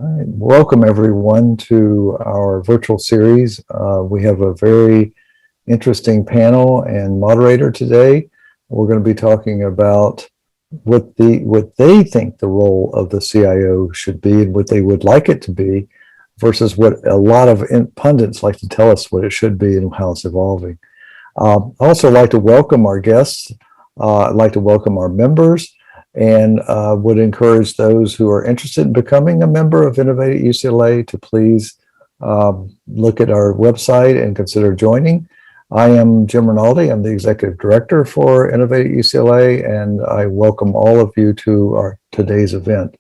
All right. Welcome everyone to our virtual series. We have a very interesting panel and moderator today. We're going to be talking about what they think the role of the CIO should be and what they would like it to be versus what a lot of pundits like to tell us what it should be and how it's evolving. I'd also like to welcome our guests. I'd like to welcome our members, and would encourage those who are interested in becoming a member of Innovate at UCLA to please look at our website and consider joining. I am Jim Rinaldi. I'm the Executive Director for Innovate at UCLA, and I welcome all of you to our today's event.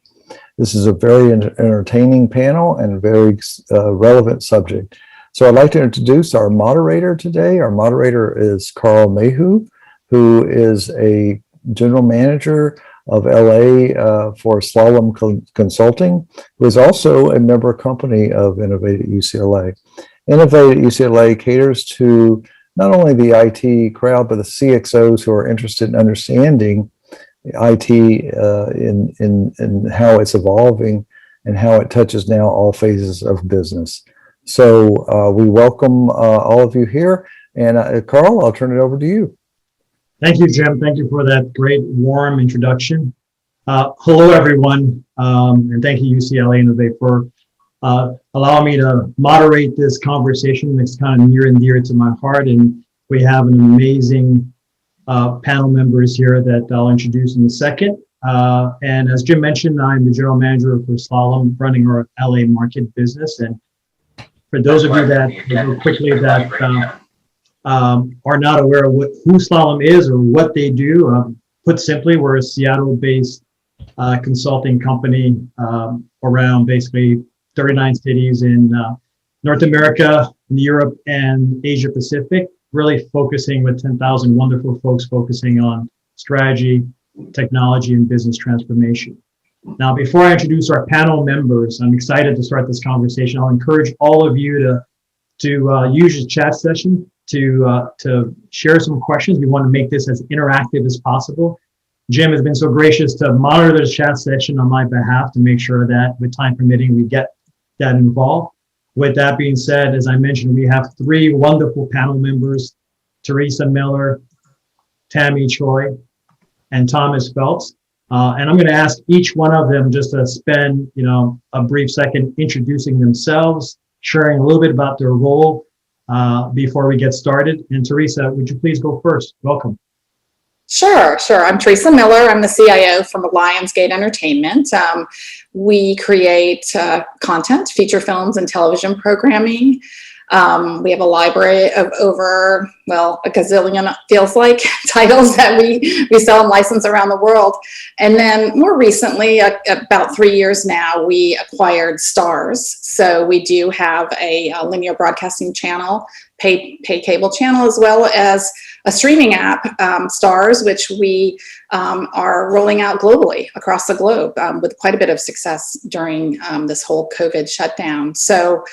This is a very entertaining panel and very relevant subject. So I'd like to introduce our moderator today. Our moderator is Carl Mayhew, who is a General Manager of LA for Slalom Consulting, who is also a member company of Innovate at UCLA. Innovate at UCLA caters to not only the IT crowd, but the CXOs who are interested in understanding IT in how it's evolving and how it touches now all phases of business. So we welcome all of you here. And Carl, I'll turn it over to you. Thank you, Jim. Thank you for that great, warm introduction. Hello, everyone, and thank you, UCLA Innovate, for allowing me to moderate this conversation. It's kind of near and dear to my heart, and we have an amazing panel members here that I'll introduce in a second. And as Jim mentioned, I'm the General Manager for Slalom, running our LA market business. And for those of you that quickly that are not aware of who Slalom is or what they do, put simply, we're a Seattle-based consulting company around basically 39 cities in North America, in Europe, and Asia Pacific, really focusing with 10,000 wonderful folks focusing on strategy, technology, and business transformation. Now, before I introduce our panel members, I'm excited to start this conversation. I'll encourage all of you to use your chat session to share some questions. We want to make this as interactive as possible. Jim has been so gracious to monitor the chat session on my behalf to make sure that, with time permitting, we get that involved. With that being said, as I mentioned, we have three wonderful panel members: Theresa Miller, Tammy, Choi, and Thomas Phelps. And I'm going to ask each one of them just to spend, a brief second introducing themselves, sharing a little bit about their role before we get started. And Theresa, would you please go first? Welcome. Sure. I'm Theresa Miller. I'm the CIO from Lionsgate Entertainment. We create content, feature films, and television programming. We have a library of over, a gazillion, feels like, titles that we sell and license around the world. And then more recently, about 3 years now, we acquired Stars. So we do have a linear broadcasting channel, pay cable channel, as well as a streaming app, Stars, which we are rolling out globally across the globe with quite a bit of success during this whole COVID shutdown. So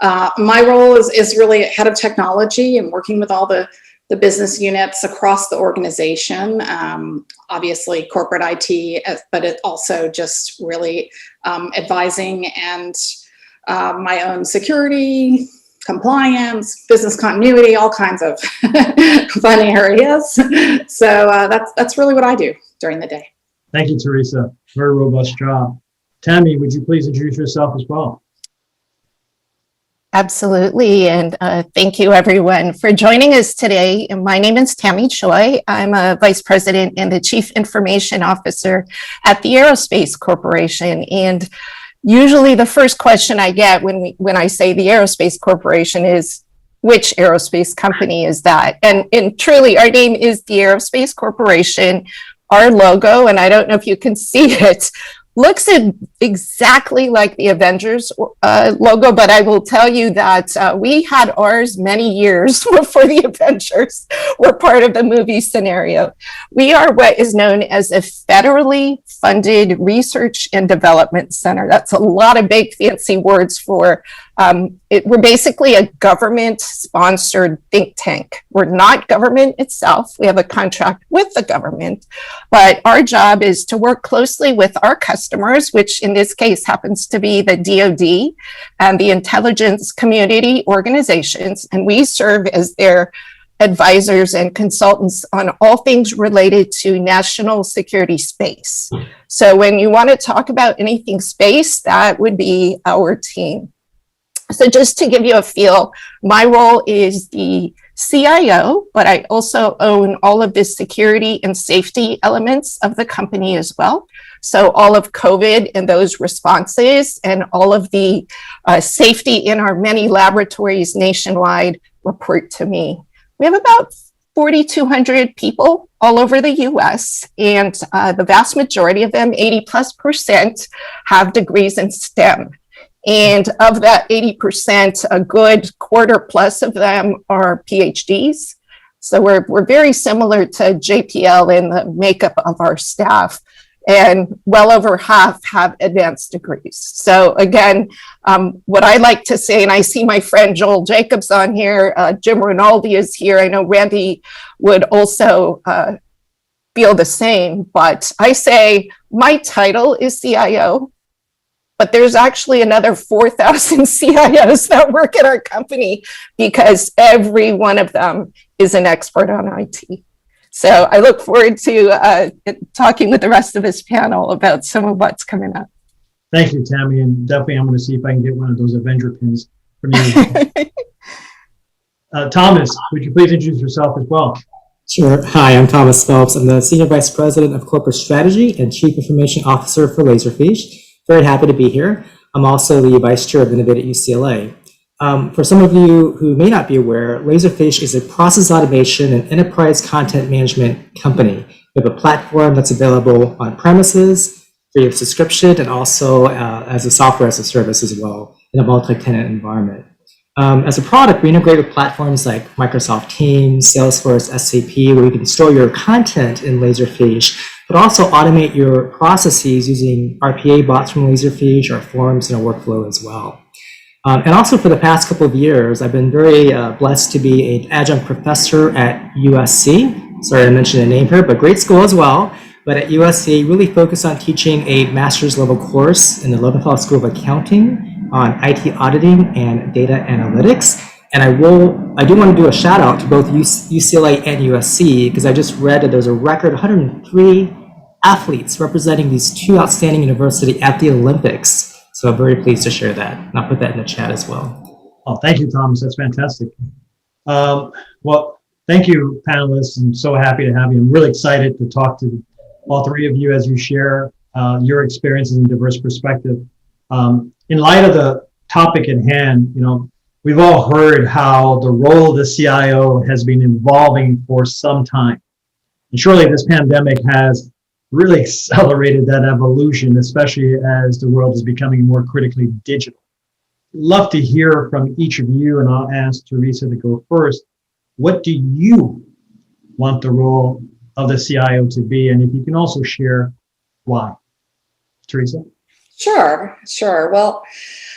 my role is really head of technology and working with all the business units across the organization, obviously corporate IT, but it also just really advising and my own security, compliance, business continuity, all kinds of fun areas. So that's really what I do during the day. Thank you, Theresa. Very robust job. Tammy, would you please introduce yourself as well? Absolutely. And thank you, everyone, for joining us today. My name is Tammy Choi. I'm a Vice President and the Chief Information Officer at the Aerospace Corporation. And usually the first question I get when I say the Aerospace Corporation is, which aerospace company is that? And truly, our name is the Aerospace Corporation. Our logo, and I don't know if you can see it, looks exactly like the Avengers logo, but I will tell you that we had ours many years before the Avengers were part of the movie scenario. We are what is known as a federally funded research and development center. That's a lot of big fancy words for We're basically a government-sponsored think tank. We're not government itself. We have a contract with the government, but our job is to work closely with our customers, which in this case happens to be the DoD and the intelligence community organizations, and we serve as their advisors and consultants on all things related to national security space. So when you want to talk about anything space, that would be our team. So just to give you a feel, my role is the CIO, but I also own all of the security and safety elements of the company as well. So all of COVID and those responses and all of the safety in our many laboratories nationwide report to me. We have about 4,200 people all over the US, and the vast majority of them, 80+%, have degrees in STEM. And of that 80%, a good quarter plus of them are PhDs. So we're very similar to JPL in the makeup of our staff, and well over half have advanced degrees. So again, what I like to say, and I see my friend Joel Jacobs on here, Jim Rinaldi is here. I know Randy would also feel the same, but I say my title is CIO, but there's actually another 4,000 CIOs that work at our company because every one of them is an expert on IT. So I look forward to talking with the rest of this panel about some of what's coming up. Thank you, Tammy. And definitely I'm going to see if I can get one of those Avenger pins from you. Thomas, would you please introduce yourself as well? Sure. Hi, I'm Thomas Phelps. I'm the Senior Vice President of Corporate Strategy and Chief Information Officer for Laserfish. Very happy to be here. I'm also the Vice Chair of Innovate at UCLA. For some of you who may not be aware, Laserfish is a process automation and enterprise content management company. We have a platform that's available on premises, free of subscription, and also as a software as a service as well in a multi-tenant environment. As a product, we integrate with platforms like Microsoft Teams, Salesforce, SAP, where you can store your content in Laserfish, but also automate your processes using RPA bots from Laserfish, our forms, and our workflow as well. And also for the past couple of years, I've been very blessed to be an adjunct professor at USC. Sorry I mentioned the name here, but great school as well. But at USC, really focused on teaching a master's level course in the Leventhal School of Accounting on IT auditing and data analytics. And I do want to do a shout out to both UCLA and USC, because I just read that there's a record 103 athletes representing these two outstanding universities at the Olympics. So I'm very pleased to share that. And I'll put that in the chat as well. Oh, thank you, Thomas. That's fantastic. Well, thank you, panelists. I'm so happy to have you. I'm really excited to talk to all three of you as you share your experiences and diverse perspective. In light of the topic at hand, we've all heard how the role of the CIO has been evolving for some time. And surely this pandemic has really accelerated that evolution, especially as the world is becoming more critically digital. Love to hear from each of you, and I'll ask Theresa to go first. What do you want the role of the CIO to be? And if you can also share why. Theresa? Sure. Well,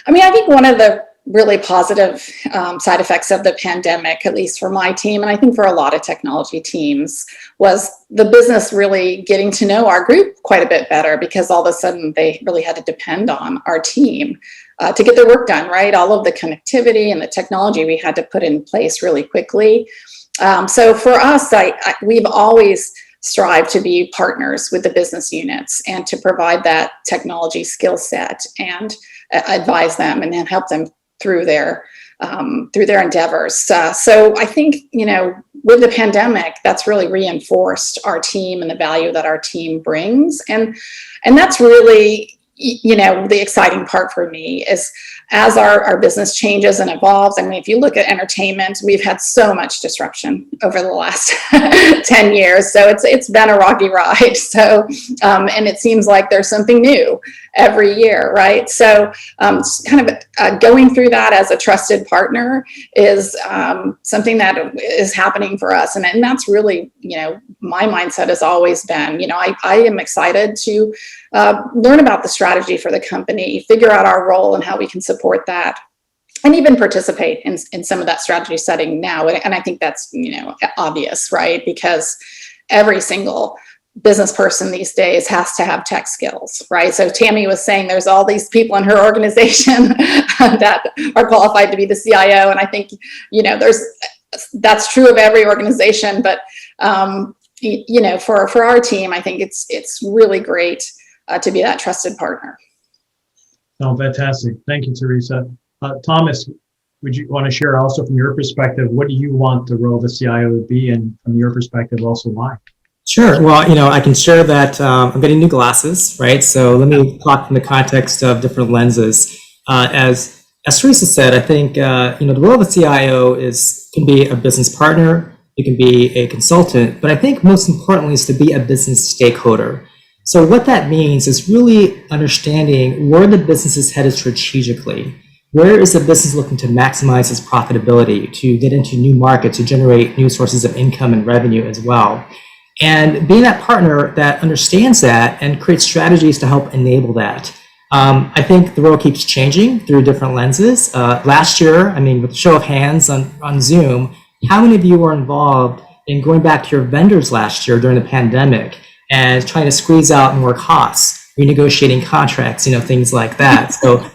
I think one of the really positive side effects of the pandemic, at least for my team, and I think for a lot of technology teams, was the business really getting to know our group quite a bit better, because all of a sudden they really had to depend on our team to get their work done, right? All of the connectivity and the technology we had to put in place really quickly. So for us, we've always strived to be partners with the business units and to provide that technology skill set and advise them and then help them through their endeavors. So I think, with the pandemic, that's really reinforced our team and the value that our team brings. And that's really, the exciting part for me is as our business changes and evolves. If you look at entertainment, we've had so much disruption over the last 10 years. So it's been a rocky ride. So, and it seems like there's something new every year, right? So kind of going through that as a trusted partner is something that is happening for us. And that's really, my mindset has always been, I am excited to learn about the strategy for the company, figure out our role and how we can support that. and even participate in some of that strategy setting now. And I think that's, obvious, right? Because every single business person these days has to have tech skills, right? So Tammy was saying there's all these people in her organization that are qualified to be the CIO. And I think, that's true of every organization, but, for our team, I think it's really great to be that trusted partner. Oh, fantastic. Thank you, Theresa. Thomas, would you want to share also from your perspective, what do you want the role of the CIO to be, and from your perspective also why? Sure. Well, I can share that I'm getting new glasses, right? So let me talk in the context of different lenses. As Theresa said, I think, the role of a CIO can be a business partner, it can be a consultant, but I think most importantly is to be a business stakeholder. So what that means is really understanding where the business is headed strategically. Where is the business looking to maximize its profitability, to get into new markets, to generate new sources of income and revenue as well? And being that partner that understands that and creates strategies to help enable that. I think the role keeps changing through different lenses. Last year, with a show of hands on Zoom, how many of you were involved in going back to your vendors last year during the pandemic and trying to squeeze out more costs, renegotiating contracts, things like that? So,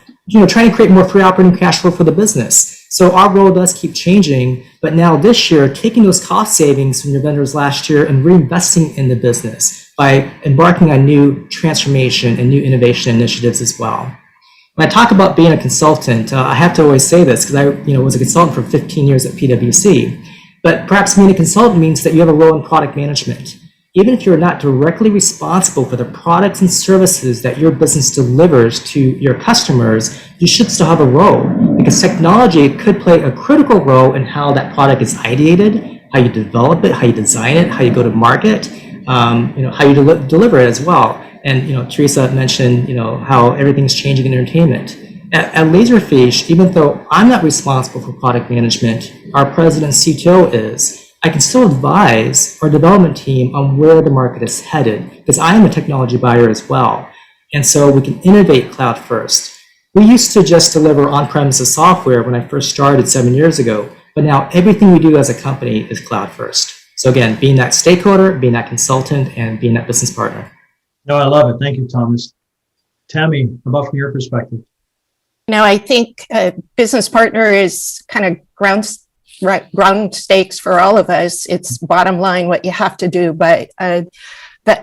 trying to create more free operating cash flow for the business. So our role does keep changing, but now this year, taking those cost savings from your vendors last year and reinvesting in the business by embarking on new transformation and new innovation initiatives as well. When I talk about being a consultant, I have to always say this because I was a consultant for 15 years at PwC, but perhaps being a consultant means that you have a role in product management. Even if you're not directly responsible for the products and services that your business delivers to your customers, you should still have a role, because technology could play a critical role in how that product is ideated, how you develop it, how you design it, how you go to market, how you deliver it as well. And Theresa mentioned how everything's changing in entertainment. At Laserfish, even though I'm not responsible for product management, our president CTO is. I can still advise our development team on where the market is headed, because I am a technology buyer as well. And so we can innovate cloud first. We used to just deliver on-premises software when I first started 7 years ago, but now everything we do as a company is cloud first. So again, being that stakeholder, being that consultant, and being that business partner. No, I love it. Thank you, Thomas. Tammy, how about from your perspective? I think a business partner is kind of ground stakes for all of us. It's bottom line what you have to do. But the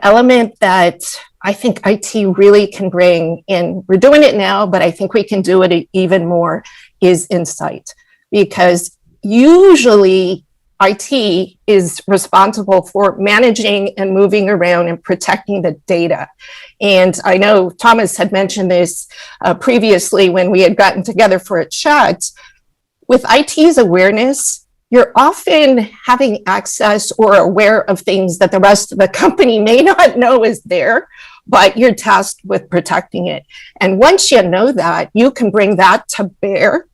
element that I think IT really can bring in, we're doing it now, but I think we can do it even more, is insight. Because usually IT is responsible for managing and moving around and protecting the data. And I know Thomas had mentioned this previously when we had gotten together for a chat. With IT's awareness, you're often having access or aware of things that the rest of the company may not know is there, but you're tasked with protecting it. And once you know that, you can bring that to bear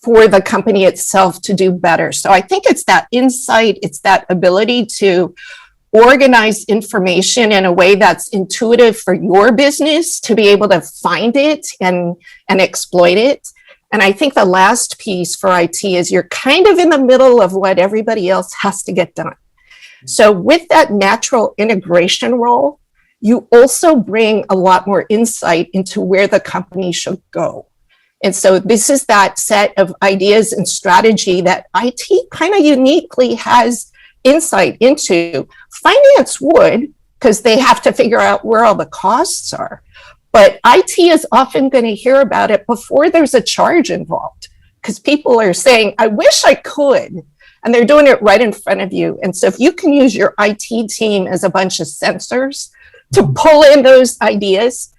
for the company itself to do better. So I think it's that insight, it's that ability to organize information in a way that's intuitive for your business to be able to find it and exploit it. And I think the last piece for IT is you're kind of in the middle of what everybody else has to get done. So with that natural integration role, you also bring a lot more insight into where the company should go. And so this is that set of ideas and strategy that IT kind of uniquely has insight into. Finance would, because they have to figure out where all the costs are. But IT is often going to hear about it before there's a charge involved, because people are saying, I wish I could. And they're doing it right in front of you. And so if you can use your IT team as a bunch of sensors to pull in those ideas,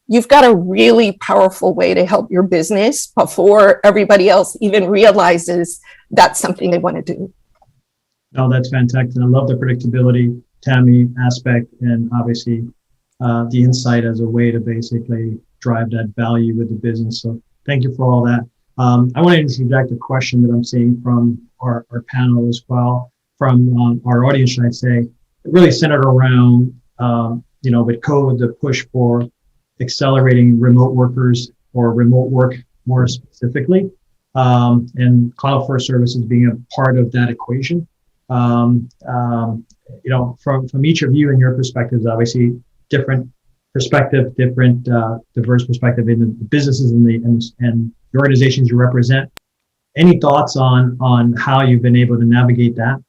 you've got a really powerful way to help your business before everybody else even realizes that's something they want to do. No, that's fantastic. And I love the predictability, Tammy, aspect, and obviously the insight as a way to basically drive that value with the business. So thank you for all that. I want to interject a question that I'm seeing from our panel as well, from our audience, should I say. It really centered around, with COVID, the push for accelerating remote workers or remote work more specifically. and cloud first services being a part of that equation. From each of you and your perspectives, obviously different perspective, different diverse perspective in the businesses and the organizations you represent. Any thoughts on how you've been able to navigate that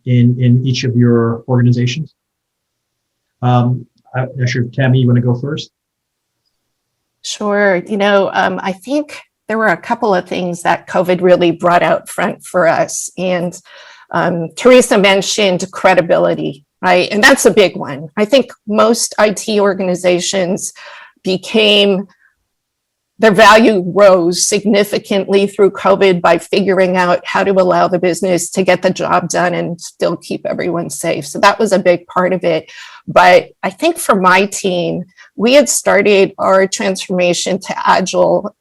in each of your organizations? I'm not sure, Tammy, you want to go first? Sure. I think there were a couple of things that COVID really brought out front for us. And Theresa mentioned credibility, right? And that's a big one. I think most IT organizations their value rose significantly through COVID by figuring out how to allow the business to get the job done and still keep everyone safe. So that was a big part of it. But I think for my team, we had started our transformation to Agile a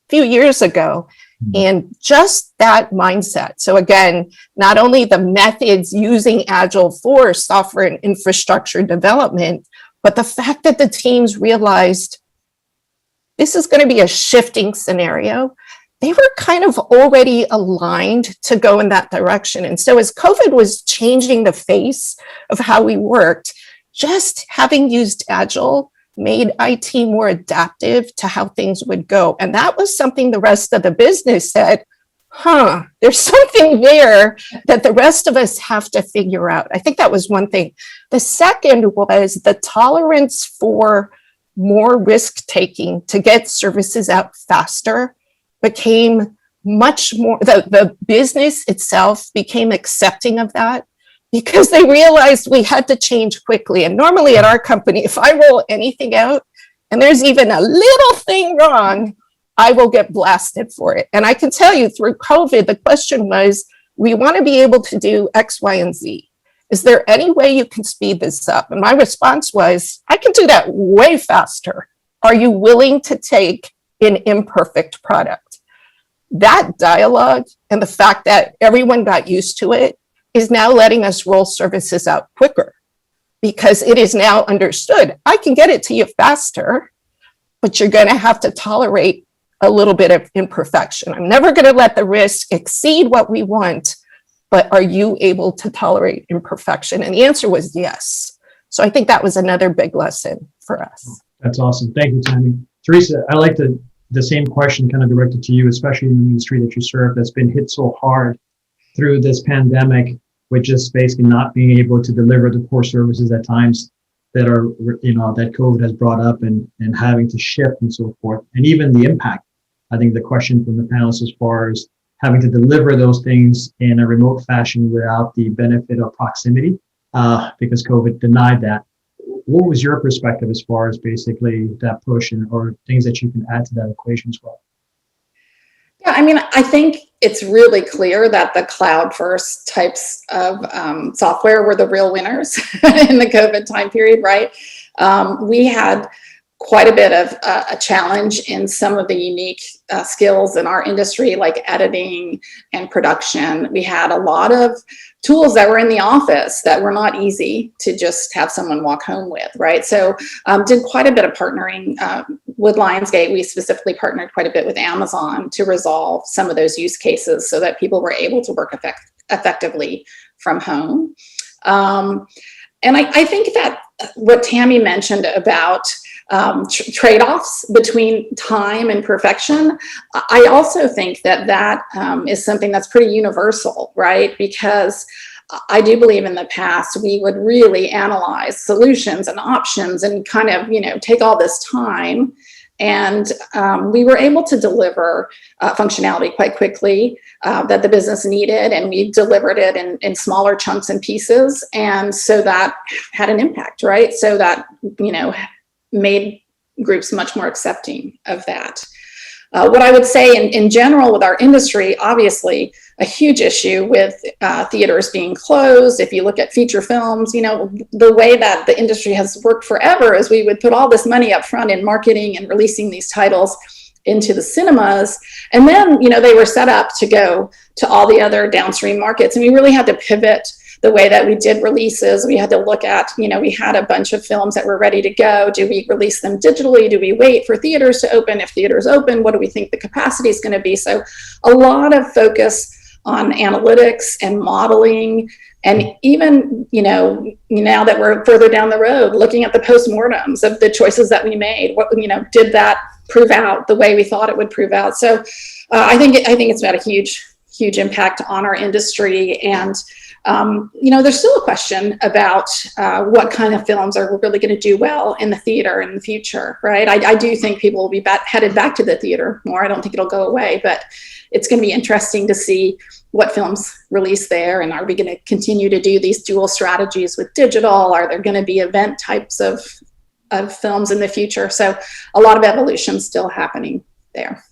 few years ago. And just that mindset. So again, not only the methods using Agile for software and infrastructure development, but the fact that the teams realized this is going to be a shifting scenario. They were kind of already aligned to go in that direction. And so as COVID was changing the face of how we worked, just having used Agile made IT more adaptive to how things would go. And that was something the rest of the business said, there's something there that the rest of us have to figure out. I think that was one thing. The second was the tolerance for more risk taking to get services out faster became much more, the business itself became accepting of that because they realized we had to change quickly. And normally at our company, if I roll anything out and there's even a little thing wrong, I will get blasted for it. And I can tell you through COVID, the question was, we want to be able to do X, Y, and Z. Is there any way you can speed this up? And my response was, I can do that way faster. Are you willing to take an imperfect product? That dialogue and the fact that everyone got used to it is now letting us roll services out quicker because it is now understood. I can get it to you faster, but you're going to have to tolerate a little bit of imperfection. I'm never going to let the risk exceed what we want, but are you able to tolerate imperfection? And the answer was yes. So I think that was another big lesson for us. That's awesome. Thank you, Tammy. Theresa, I like the same question kind of directed to you, especially in the industry that you serve that's been hit so hard through this pandemic, with just basically not being able to deliver the core services at times that are, that COVID has brought up and having to shift and so forth. And even the impact. I think the question from the panelists as far as having to deliver those things in a remote fashion without the benefit of proximity, because COVID denied that. What was your perspective as far as basically that push or things that you can add to that equation as well? Yeah, I think it's really clear that the cloud first types of software were the real winners in the COVID time period, right? We had quite a bit of a challenge in some of the unique skills in our industry, like editing and production. We had a lot of tools that were in the office that were not easy to just have someone walk home with, right? So did quite a bit of partnering with Lionsgate. We specifically partnered quite a bit with Amazon to resolve some of those use cases so that people were able to work effectively from home. And I think that what Tammy mentioned about trade-offs between time and perfection, I also think that is something that's pretty universal, right? Because I do believe in the past we would really analyze solutions and options and kind of, take all this time. And we were able to deliver functionality quite quickly that the business needed, and we delivered it in smaller chunks and pieces. And so that had an impact, right? So that, made groups much more accepting of that. What I would say in general with our industry, obviously a huge issue with theaters being closed. If you look at feature films, the way that the industry has worked forever is we would put all this money up front in marketing and releasing these titles into the cinemas. And then, they were set up to go to all the other downstream markets. And we really had to pivot the way that we did releases. We had to look at, we had a bunch of films that were ready to go. Do we release them digitally? Do we wait for theaters to open? If theaters open, what do we think the capacity is going to be? So a lot of focus on analytics and modeling. And even, now that we're further down the road, looking at the postmortems of the choices that we made, did that prove out the way we thought it would prove out? So I think it's had a huge impact on our industry. And, there's still a question about what kind of films are really going to do well in the theater in the future, right? I do think people will be headed back to the theater more. I don't think it'll go away, but it's going to be interesting to see what films release there. And are we going to continue to do these dual strategies with digital? Are there going to be event types of films in the future? So a lot of evolution still happening there.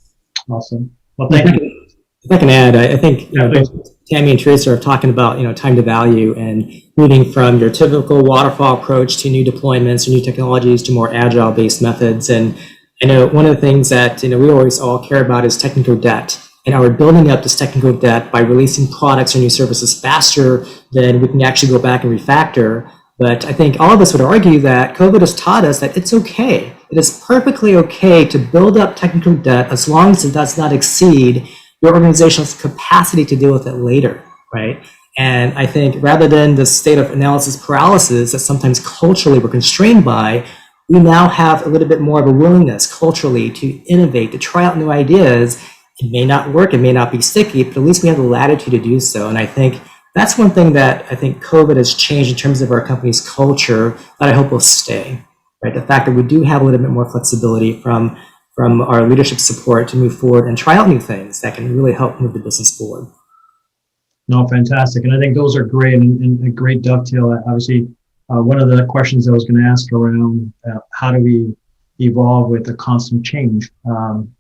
Awesome. Well, thank you. If I can add, I think please. Tammy and Theresa are talking about time to value and moving from your typical waterfall approach to new deployments or new technologies to more agile based methods. And I know one of the things that we always all care about is technical debt. And are we building up this technical debt by releasing products or new services faster than we can actually go back and refactor? But I think all of us would argue that COVID has taught us that it's okay. It is perfectly okay to build up technical debt as long as it does not exceed your organization's capacity to deal with it later, right? And I think rather than the state of analysis paralysis that sometimes culturally we're constrained by, we now have a little bit more of a willingness culturally to innovate, to try out new ideas. It may not work, it may not be sticky, but at least we have the latitude to do so. And I think that's one thing that I think COVID has changed in terms of our company's culture that I hope will stay, right? The fact that we do have a little bit more flexibility from our leadership support to move forward and try out new things that can really help move the business forward. No, fantastic. And I think those are great and a great dovetail. Obviously, one of the questions I was going to ask around how do we evolve with a constant change?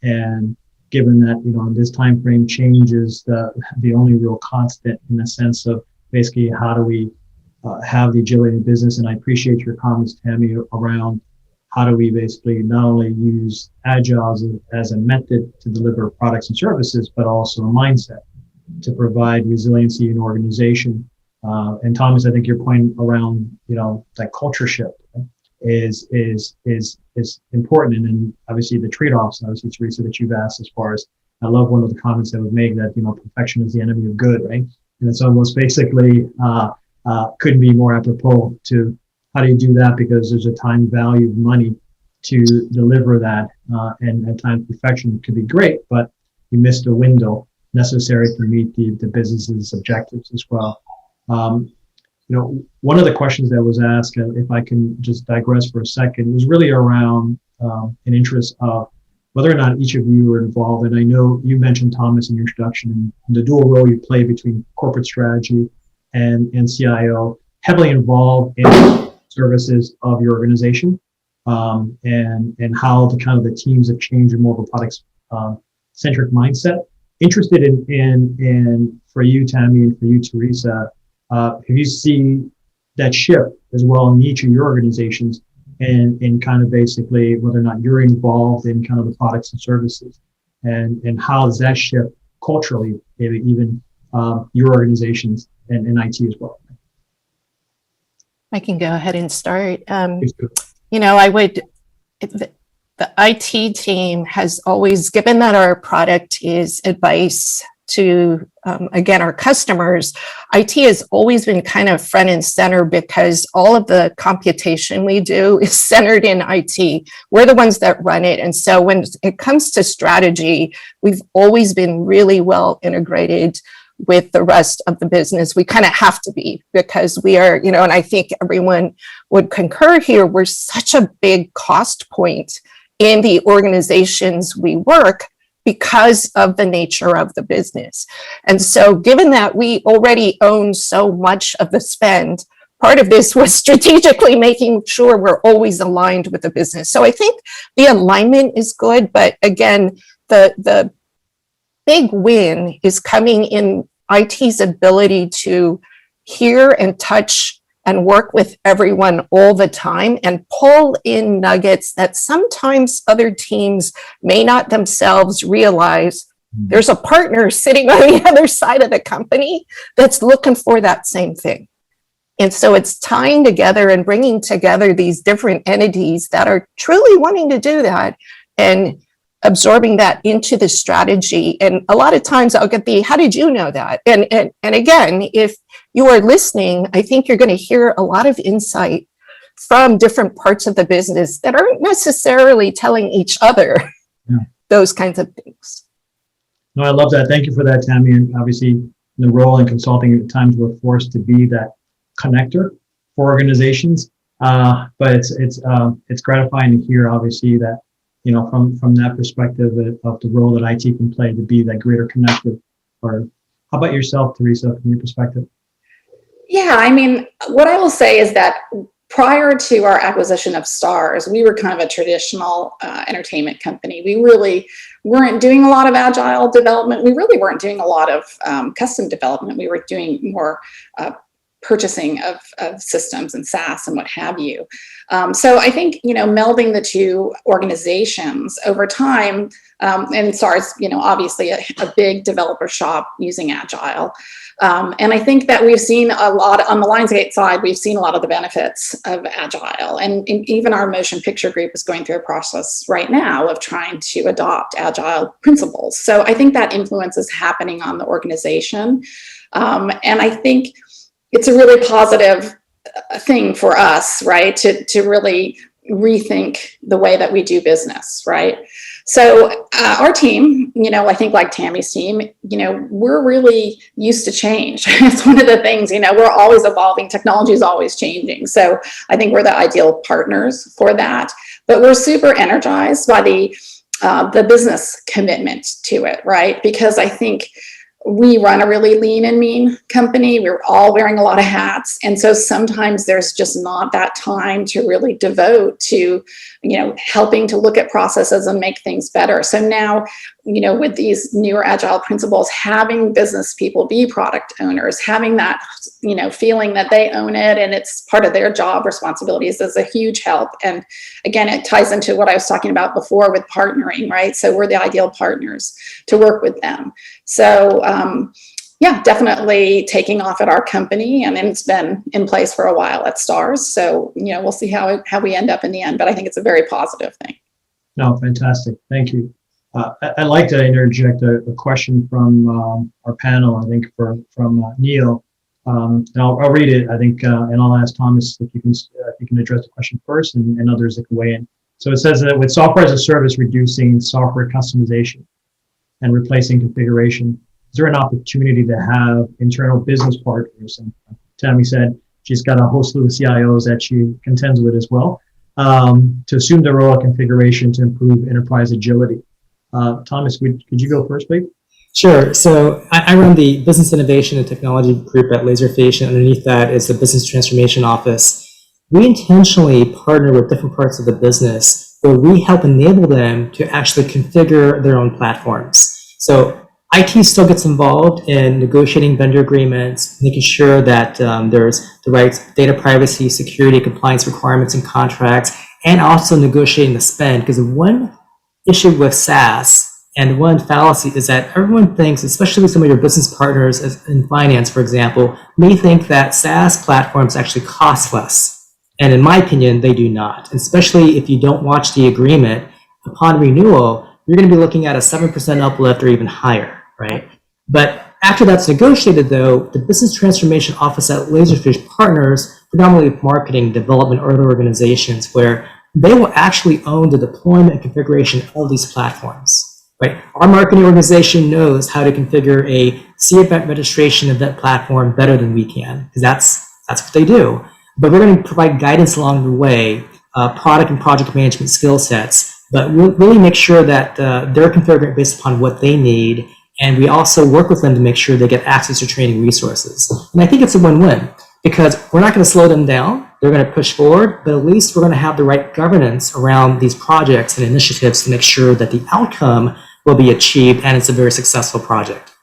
And given that, in this time frame, change is the only real constant in the sense of basically how do we have the agility in business. And I appreciate your comments, Tammy, around how do we basically not only use Agile as a method to deliver products and services, but also a mindset to provide resiliency in organization. And Thomas, I think your point around, that culture shift is important. And then obviously the trade-offs, obviously, Theresa, that you've asked as far as, I love one of the comments that was made that, perfection is the enemy of good, right? And it's almost basically couldn't be more apropos to how do you do that? Because there's a time value of money to deliver that. And at times perfection could be great, but you missed a window necessary to meet the business's objectives as well. One of the questions that was asked, if I can just digress for a second, was really around an interest of whether or not each of you are involved. And I know you mentioned, Thomas, in your introduction, and the dual role you play between corporate strategy and CIO, heavily involved in services of your organization, and how the teams have changed in more of a product centric mindset. Interested in for you, Tammy, and for you, Theresa, have you seen that shift as well in each of your organizations, and basically whether or not you're involved in the products and services, and how does that shift culturally, maybe even your organizations and IT as well? I can go ahead and start. The IT team has always, given that our product is advice to, again, our customers, IT has always been front and center because all of the computation we do is centered in IT. We're the ones that run it. And so when it comes to strategy, we've always been really well integrated with the rest of the business. We have to be, because we are, and I think everyone would concur here, we're such a big cost point in the organizations we work because of the nature of the business. And so given that we already own so much of the spend, part of this was strategically making sure we're always aligned with the business. So I think the alignment is good, but again, the big win is coming in IT's ability to hear and touch and work with everyone all the time and pull in nuggets that sometimes other teams may not themselves realize. There's a partner sitting on the other side of the company that's looking for that same thing. And so it's tying together and bringing together these different entities that are truly wanting to do that and absorbing that into the strategy. And a lot of times I'll get the, how did you know that? And again, if you are listening, I think you're going to hear a lot of insight from different parts of the business that aren't necessarily telling each other those kinds of things. No, I love that. Thank you for that, Tammy. And obviously, in the role in consulting, at times we're forced to be that connector for organizations. But it's gratifying to hear, obviously, that from that perspective of the role that IT can play to be that greater connector. Or how about yourself, Theresa, from your perspective? Yeah, I mean, what I will say is that prior to our acquisition of Stars, we were kind of a traditional entertainment company. We really weren't doing a lot of agile development. We really weren't doing a lot of custom development. We were doing more purchasing of systems and SaaS and what have you. So I think, melding the two organizations over time, and Stars, obviously a big developer shop using Agile. And I think that we've seen a lot on the Lionsgate side, we've seen a lot of the benefits of Agile. And even our motion picture group is going through a process right now of trying to adopt Agile principles. So I think that influence is happening on the organization. And I think it's a really positive thing for us, right? To really rethink the way that we do business, right? So our team, I think like Tammy's team, we're really used to change. It's one of the things, we're always evolving. Technology is always changing. So I think we're the ideal partners for that. But we're super energized by the business commitment to it, right? Because I think we run a really lean and mean company. We're all wearing a lot of hats. And so sometimes there's just not that time to really devote to, helping to look at processes and make things better. So now, with these newer Agile principles, having business people be product owners, having that, feeling that they own it and it's part of their job responsibilities is a huge help. And again, it ties into what I was talking about before with partnering, right? So we're the ideal partners to work with them. So definitely taking off at our company, and it's been in place for a while at Stars. So, we'll see how we end up in the end, but I think it's a very positive thing. No, fantastic. Thank you. I'd like to interject a question from our panel, I think from Neil. And I'll read it, I think, and I'll ask Thomas if you can address the question first and others that can weigh in. So it says that with software as a service reducing software customization and replacing configuration, is there an opportunity to have internal business partners? And Tammy said she's got a host of the CIOs that she contends with as well, to assume the role of configuration to improve enterprise agility. Thomas, could you go first, please? Sure. So I run the Business Innovation and Technology group at Laserfish, and underneath that is the Business Transformation Office. We intentionally partner with different parts of the business where we help enable them to actually configure their own platforms. So IT still gets involved in negotiating vendor agreements, making sure that there's the right data privacy, security, compliance requirements and contracts, and also negotiating the spend. Because one issue with SaaS and one fallacy is that everyone thinks, especially with some of your business partners in finance, for example, may think that SaaS platforms actually cost less. And in my opinion, they do not. Especially if you don't watch the agreement, upon renewal, you're going to be looking at a 7% uplift or even higher, right? But after that's negotiated, though, the Business Transformation Office at Laserfish partners predominantly with marketing, development, or other organizations where they will actually own the deployment and configuration of these platforms, right? Our marketing organization knows how to configure a C-event registration event platform better than we can, because that's what they do. But we're going to provide guidance along the way, product and project management skill sets, but we'll really make sure that they're configuring based upon what they need. And we also work with them to make sure they get access to training resources. And I think it's a win-win because we're not going to slow them down. They're going to push forward, but at least we're going to have the right governance around these projects and initiatives to make sure that the outcome will be achieved and it's a very successful project.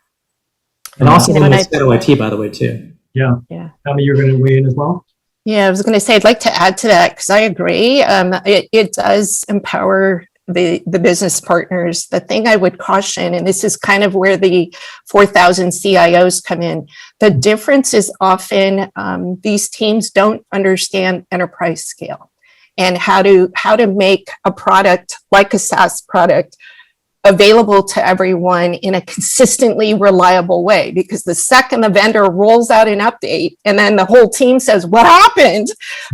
And also, it's IT, by the way, too. Yeah. Tammy, you're going to weigh in as well? Yeah, I was going to say, I'd like to add to that because I agree. It does empower the business partners, the thing I would caution, and this is kind of where the 4,000 CIOs come in, the difference is often these teams don't understand enterprise scale and how to make a product like a SaaS product available to everyone in a consistently reliable way. Because the second the vendor rolls out an update and then the whole team says, what happened?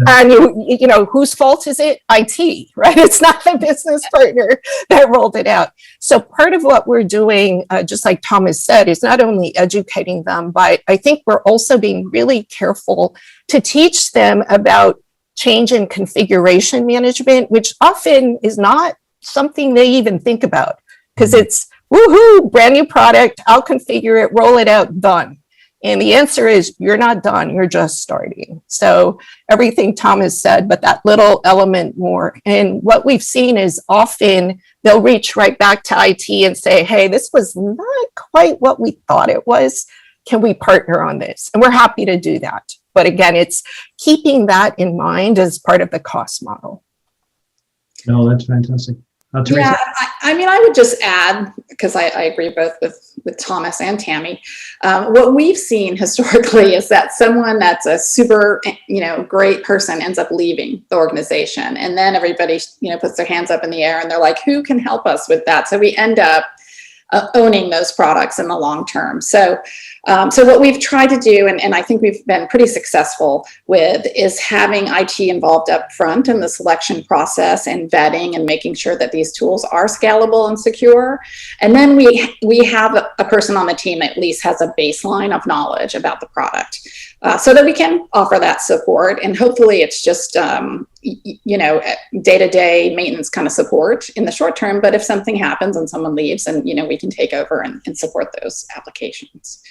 And you know, whose fault is it? IT, right? It's not the business partner that rolled it out. So part of what we're doing, just like Thomas said, is not only educating them, but I think we're also being really careful to teach them about change in configuration management, which often is not something they even think about. Because it's, woohoo, brand new product, I'll configure it, roll it out, done. And the answer is, you're not done, you're just starting. So everything Thomas said, but that little element more. And what we've seen is often they'll reach right back to IT and say, hey, this was not quite what we thought it was. Can we partner on this? And we're happy to do that. But again, it's keeping that in mind as part of the cost model. No, that's fantastic. Theresa? Yeah, I mean, I would just add, because I agree both with Thomas and Tammy, what we've seen historically is that someone that's a super, great person ends up leaving the organization. And then everybody, puts their hands up in the air and they're like, who can help us with that? So we end up owning those products in the long term. So what we've tried to do, and I think we've been pretty successful with, is having IT involved up front in the selection process and vetting and making sure that these tools are scalable and secure. And then we have a person on the team that at least has a baseline of knowledge about the product, so that we can offer that support. And hopefully it's just, day-to-day maintenance kind of support in the short term. But if something happens and someone leaves, and, we can take over and support those applications.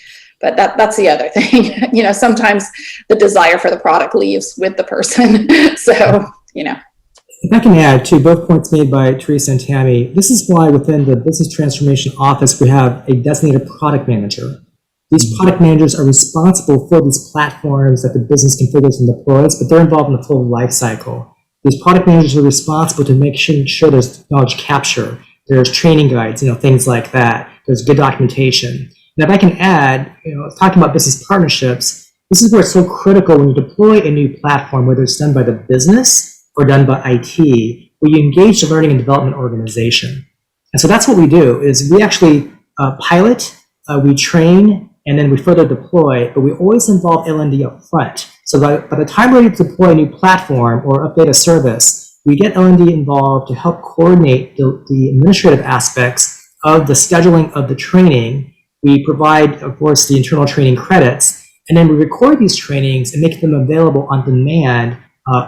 But that's the other thing. Sometimes the desire for the product leaves with the person. So. If I can add to both points made by Theresa and Tammy, this is why within the Business Transformation Office, we have a designated product manager. These product managers are responsible for these platforms that the business configures and deploys, but they're involved in the full life cycle. These product managers are responsible to make sure there's knowledge capture, there's training guides, things like that. There's good documentation. And if I can add, talking about business partnerships, this is where it's so critical when you deploy a new platform, whether it's done by the business or done by IT, where you engage the learning and development organization. And so that's what we do, is we actually pilot, we train, and then we further deploy, but we always involve L&D up front. So by the time we're ready to deploy a new platform or update a service, we get L&D involved to help coordinate the administrative aspects of the scheduling of the training. We provide, of course, the internal training credits, and then we record these trainings and make them available on demand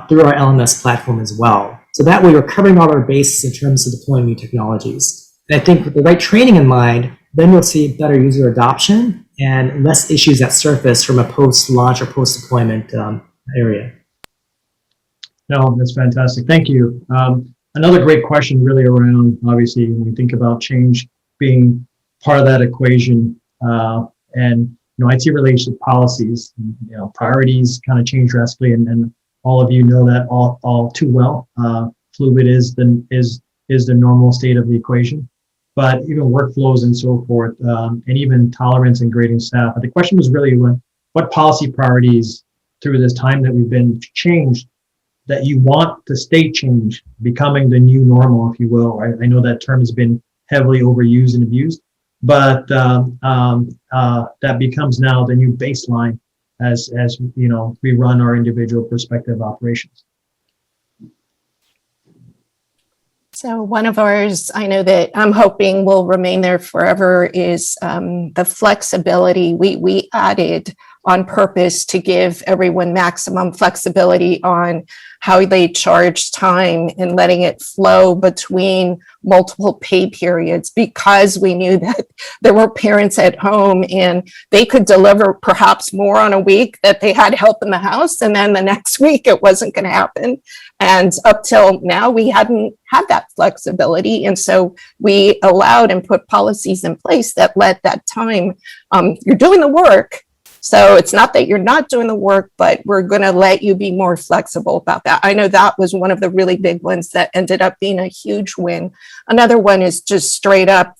through our LMS platform as well. So that way we're covering all our bases in terms of deploying new technologies. And I think with the right training in mind, then you'll see better user adoption and less issues that surface from a post-launch or post-deployment area. No, that's fantastic. Thank you. Another great question really around, obviously, when we think about change being part of that equation, and IT related policies, priorities kind of change drastically, and all of you know that all too well. Fluid is the normal state of the equation, but even workflows and so forth, and even tolerance and grading staff. But the question was really what policy priorities through this time that we've been changed that you want to stay changed, becoming the new normal, if you will. Right? I know that term has been heavily overused and abused, but that becomes now the new baseline as we run our individual prospective operations. So one of ours, I know that I'm hoping will remain there forever, is the flexibility. We added on purpose to give everyone maximum flexibility on how they charge time and letting it flow between multiple pay periods, because we knew that there were parents at home and they could deliver perhaps more on a week that they had help in the house, and then the next week it wasn't going to happen. And up till now, we hadn't had that flexibility. And so we allowed and put policies in place that let that time, you're doing the work, So it's not that you're not doing the work, but we're going to let you be more flexible about that. I know that was one of the really big ones that ended up being a huge win. Another one is just straight up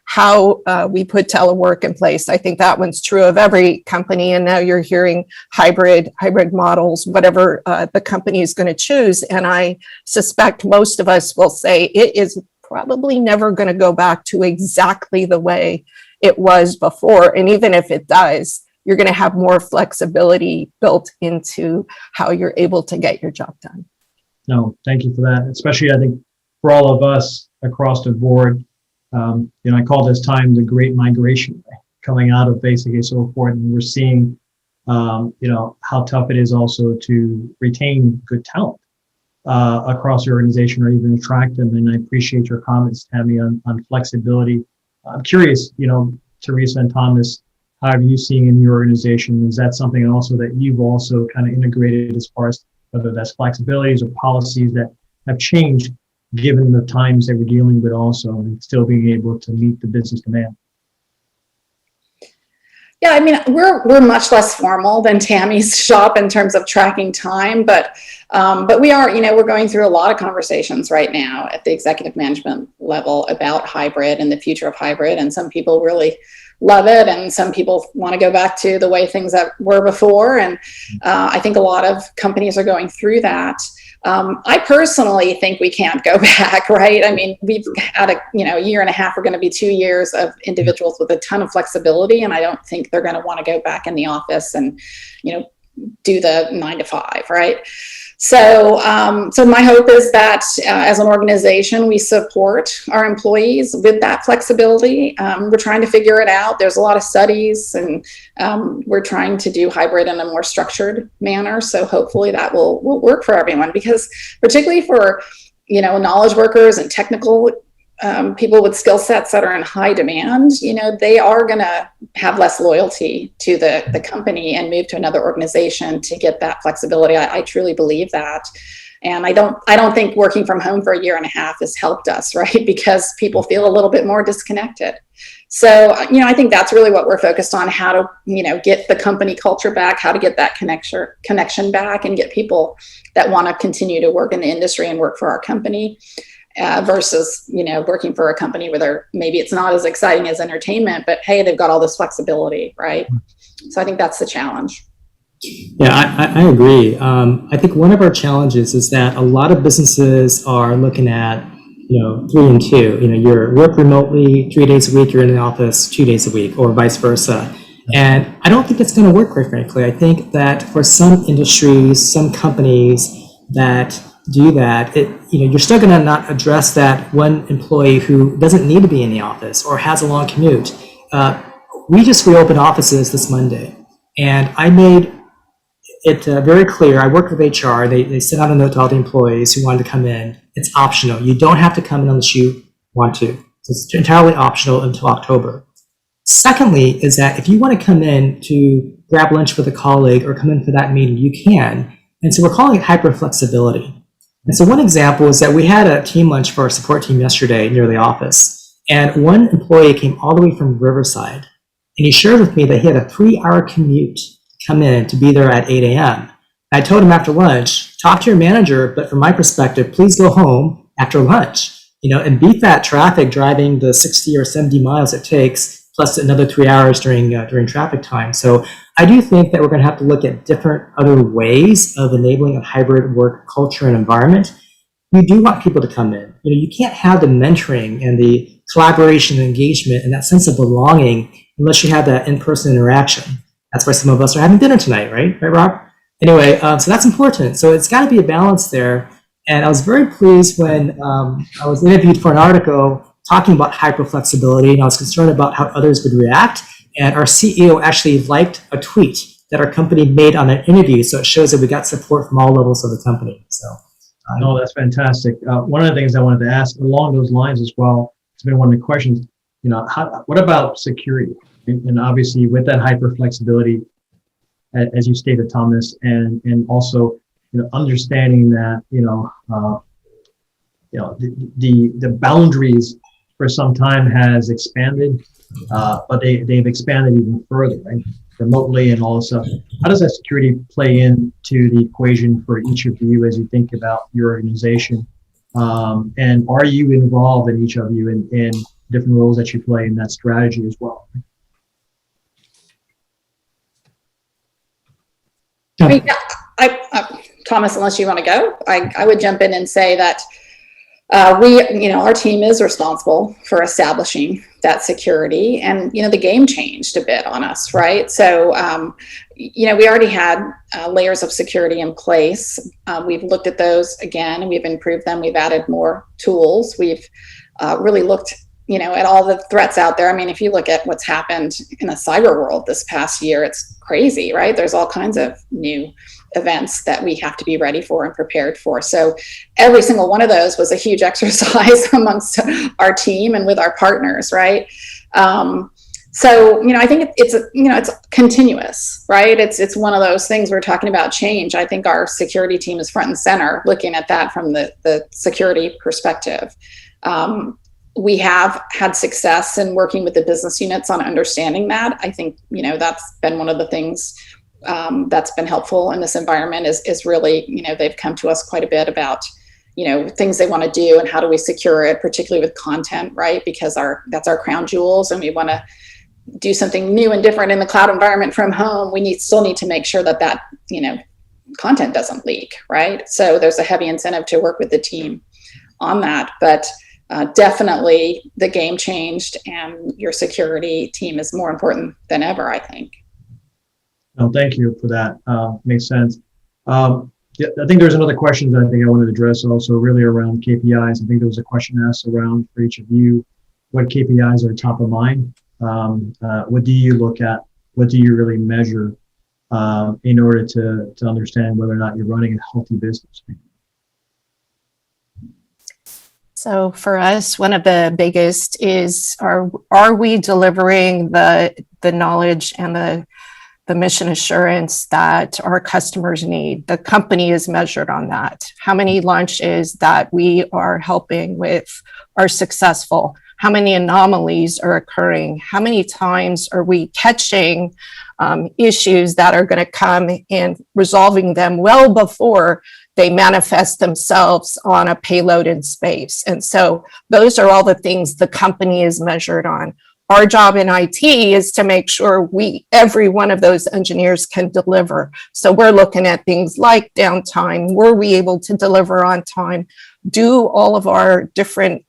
how we put telework in place. I think that one's true of every company. And now you're hearing hybrid models, whatever the company is going to choose. And I suspect most of us will say it is probably never going to go back to exactly the way it was before. And even if it does, you're going to have more flexibility built into how you're able to get your job done. No, thank you for that. Especially, I think, for all of us across the board, I call this time the great migration, coming out of basically so forth. And we're seeing, how tough it is also to retain good talent across the organization or even attract them. And I appreciate your comments, Tammy, on flexibility. I'm curious, Theresa and Thomas, how are you seeing in your organization? Is that something also that you've also kind of integrated as far as whether that's flexibilities or policies that have changed given the times that we're dealing with also, and still being able to meet the business demand? Yeah, I mean, we're much less formal than Tammy's shop in terms of tracking time, but we are, we're going through a lot of conversations right now at the executive management level about hybrid and the future of hybrid. And some people really love it, and some people want to go back to the way things that were before. And I think a lot of companies are going through that. I personally think we can't go back, right? I mean, we've had a year and a half, we're going to be 2 years of individuals with a ton of flexibility. And I don't think they're going to want to go back in the office and, do the 9 to 5, right? So my hope is that as an organization, we support our employees with that flexibility. We're trying to figure it out. There's a lot of studies, and we're trying to do hybrid in a more structured manner. So hopefully that will work for everyone, because particularly for, knowledge workers and technical people with skill sets that are in high demand, they are going to have less loyalty to the company and move to another organization to get that flexibility. I truly believe that. And I don't think working from home for a year and a half has helped us, right? Because people feel a little bit more disconnected. So, I think that's really what we're focused on, how to, get the company culture back, how to get that connection back, and get people that want to continue to work in the industry and work for our company. Versus, working for a company where maybe it's not as exciting as entertainment, but hey, they've got all this flexibility, right? So I think that's the challenge. Yeah, I agree. I think one of our challenges is that a lot of businesses are looking at, 3 and 2. You work remotely 3 days a week, you're in the office 2 days a week, or vice versa. And I don't think it's going to work, quite frankly. I think that for some industries, some companies that do that, you're still going to not address that one employee who doesn't need to be in the office or has a long commute. We just reopened offices this Monday, and I made it very clear. I worked with HR. They sent out a note to all the employees who wanted to come in. It's optional. You don't have to come in unless you want to. So it's entirely optional until October. Secondly, is that if you want to come in to grab lunch with a colleague or come in for that meeting, you can. And so we're calling it hyper flexibility. And so one example is that we had a team lunch for our support team yesterday near the office. And one employee came all the way from Riverside. And he shared with me that he had a 3-hour commute to come in to be there at 8 a.m. I told him after lunch, talk to your manager, but from my perspective, please go home after lunch, and beat that traffic driving the 60 or 70 miles it takes, plus another 3 hours during traffic time. So I do think that we're going to have to look at different other ways of enabling a hybrid work culture and environment. You do want people to come in. You can't have the mentoring and the collaboration and engagement and that sense of belonging unless you have that in-person interaction. That's why some of us are having dinner tonight, right? Right, Rob? Anyway, so that's important. So it's got to be a balance there. And I was very pleased when I was interviewed for an article talking about hyper flexibility, and I was concerned about how others would react. And our CEO actually liked a tweet that our company made on an interview. So it shows that we got support from all levels of the company. So, no, that's fantastic. One of the things I wanted to ask along those lines as well, it's been one of the questions, what about security? And obviously with that hyper flexibility, as you stated, Thomas, and also, understanding that, the boundaries for some time has expanded, but they've expanded even further, right? remotely and all this stuff. How does that security play into the equation for each of you as you think about your organization? And are you involved in each of you in different roles that you play in that strategy as well? I mean, Thomas, unless you want to go, I would jump in and say that our team is responsible for establishing that security, and the game changed a bit on us, right? So we already had layers of security in place. We've looked at those again, and we've improved them. We've added more tools. We've really looked at all the threats out there. I mean, if you look at what's happened in the cyber world this past year, it's crazy, right? There's all kinds of new events that we have to be ready for and prepared for. So every single one of those was a huge exercise amongst our team and with our partners, right? So I think it's continuous, right? It's one of those things. We're talking about change. I think our security team is front and center looking at that from the security perspective. We have had success in working with the business units on understanding that. I think, that's been one of the things that's been helpful in this environment is really, they've come to us quite a bit about, things they want to do and how do we secure it, particularly with content, right? Because that's our crown jewels, and we want to do something new and different in the cloud environment from home. We still need to make sure that content doesn't leak, right? So there's a heavy incentive to work with the team on that, but definitely the game changed, and your security team is more important than ever, I think. No, thank you for that. Makes sense. Yeah, I think there's another question that I think I wanted to address also, really around KPIs. I think there was a question asked around for each of you. What KPIs are top of mind? What do you look at? What do you really measure in order to understand whether or not you're running a healthy business? So for us, one of the biggest is, are we delivering the knowledge and the mission assurance that our customers need? The company is measured on that. How many launches that we are helping with are successful? How many anomalies are occurring? How many times are we catching issues that are going to come and resolving them well before they manifest themselves on a payload in space? And so those are all the things the company is measured on. Our job in IT is to make sure every one of those engineers can deliver. So we're looking at things like downtime. Were we able to deliver on time? Do all of our different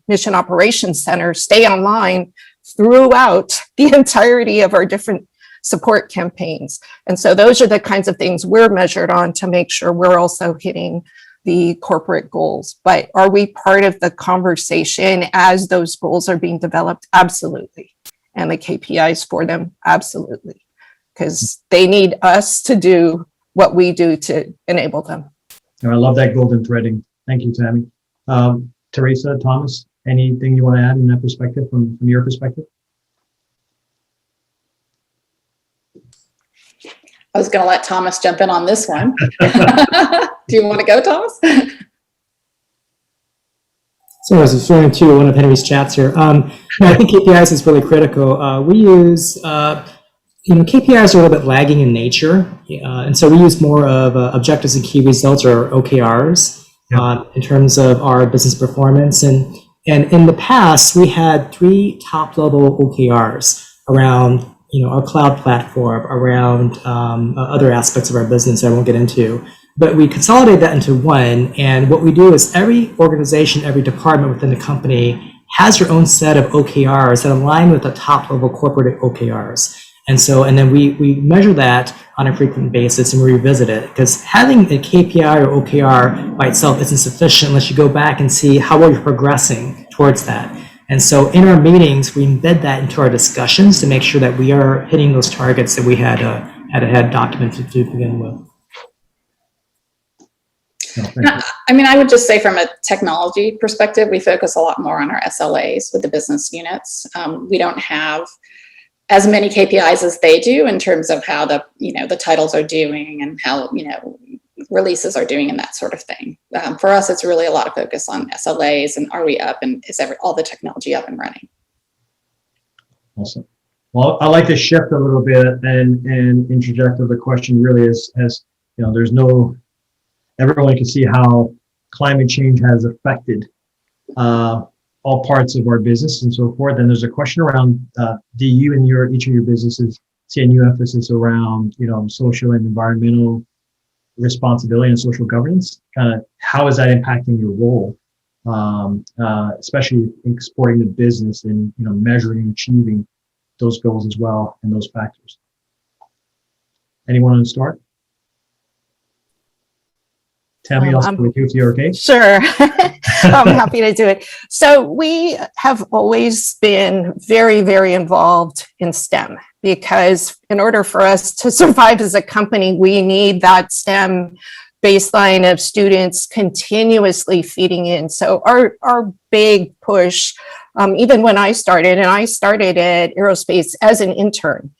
mission operations centers stay online throughout the entirety of our different support campaigns? And so those are the kinds of things we're measured on to make sure we're also hitting the corporate goals. But are we part of the conversation as those goals are being developed? Absolutely. And the KPIs for them? Absolutely. Because they need us to do what we do to enable them. I love that golden threading. Thank you, Tammy. Theresa, Thomas, anything you want to add in that perspective, from your perspective? I was going to let Thomas jump in on this one. Do you want to go, Thomas? So I was referring to one of Henry's chats here. I think KPIs is really critical. We use, KPIs are a little bit lagging in nature. And so we use more of objectives and key results, or OKRs, in terms of our business performance. And in the past, we had 3 top-level OKRs around our cloud platform, around other aspects of our business I won't get into. But we consolidate that into one, and what we do is every organization, every department within the company has their own set of OKRs that align with the top-level corporate OKRs. And then we measure that on a frequent basis, and we revisit it, because having a KPI or OKR by itself isn't sufficient unless you go back and see how well you're progressing towards that. And so in our meetings, we embed that into our discussions to make sure that we are hitting those targets that we had documented to begin with. I mean, I would just say from a technology perspective, we focus a lot more on our SLAs with the business units. We don't have as many KPIs as they do in terms of how the titles are doing and how, releases are doing and that sort of thing. For us, it's really a lot of focus on SLAs and are we up and is all the technology up and running? Awesome. Well, I like to shift a little bit and interject with the question really is, as you know, everyone can see how climate change has affected all parts of our business and so forth. And there's a question around, do you and each of your businesses see a new emphasis around, social and environmental responsibility and social governance? Kind of how is that impacting your role, especially in supporting the business and, measuring and achieving those goals as well and those factors? Anyone want to start? Tammy, I'll start with you if you're okay. Sure. I'm happy to do it. So we have always been very, very involved in STEM because in order for us to survive as a company, we need that STEM baseline of students continuously feeding in. So our big push, even when I started at Aerospace as an intern.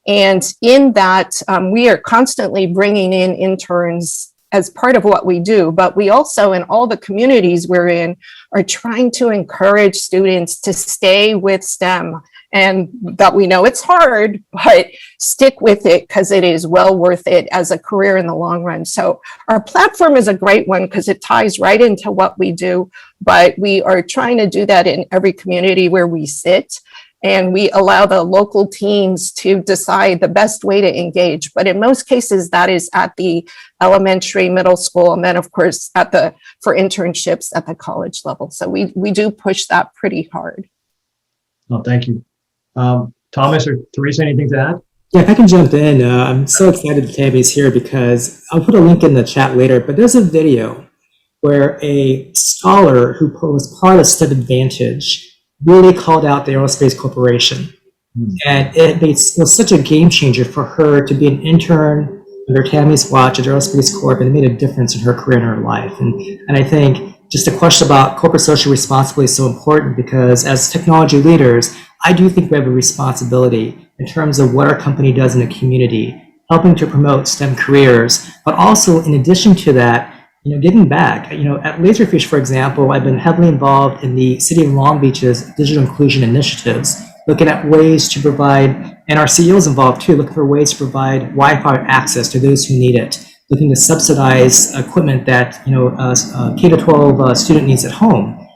And in that, we are constantly bringing in interns as part of what we do, but we also, in all the communities we're in, are trying to encourage students to stay with STEM, and that we know it's hard, but stick with it because it is well worth it as a career in the long run. So our platform is a great one because it ties right into what we do, but we are trying to do that in every community where we sit. And we allow the local teams to decide the best way to engage. But in most cases, that is at the elementary, middle school, and then of course for internships at the college level. So we do push that pretty hard. Oh, thank you. Thomas or Theresa, anything to add? Yeah, if I can jump in, I'm so excited that Tammy's here because I'll put a link in the chat later, but there's a video where a scholar who was part of STEM Advantage really called out the Aerospace Corporation. And it was such a game changer for her to be an intern under Tammy's watch at Aerospace Corp, and it made a difference in her career and her life. And I think just a question about corporate social responsibility is so important because as technology leaders, I do think we have a responsibility in terms of what our company does in the community, helping to promote STEM careers, but also in addition to that, giving back. At Laserfish, for example, I've been heavily involved in the City of Long Beach's digital inclusion initiatives, looking at ways to provide, and our CEOs involved too, looking for ways to provide Wi-Fi access to those who need it, looking to subsidize equipment that K-12 student needs at home.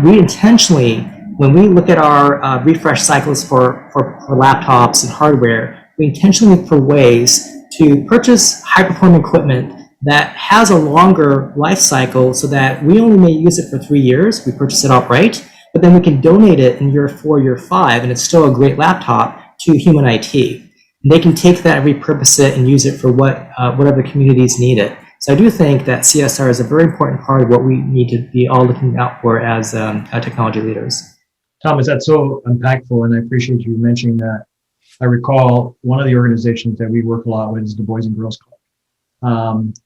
We intentionally, when we look at our refresh cycles for laptops and hardware, we intentionally look for ways to purchase high-performing equipment that has a longer life cycle so that we only may use it for 3 years, we purchase it outright, but then we can donate it in year 4, year 5, and it's still a great laptop to human IT. And they can take that and repurpose it and use it for whatever communities need it. So I do think that CSR is a very important part of what we need to be all looking out for as technology leaders. Thomas, that's so impactful, and I appreciate you mentioning that. I recall one of the organizations that we work a lot with is the Boys and Girls Club.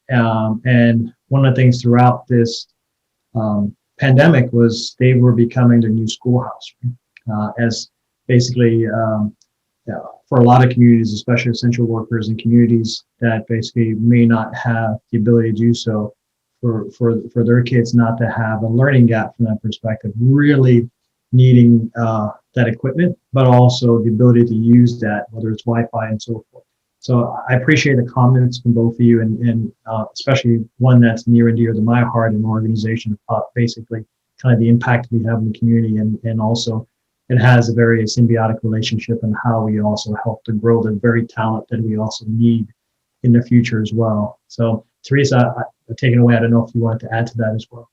And one of the things throughout this pandemic was they were becoming their new schoolhouse, as basically for a lot of communities, especially essential workers and communities that basically may not have the ability to do so, for their kids not to have a learning gap from that perspective, really needing that equipment, but also the ability to use that, whether it's Wi-Fi and so forth. So I appreciate the comments from both of you, and especially one that's near and dear to my heart in the organization, basically kind of the impact we have in the community, and also it has a very symbiotic relationship and how we also help to grow the very talent that we also need in the future as well. So Theresa, taking away, I don't know if you wanted to add to that as well.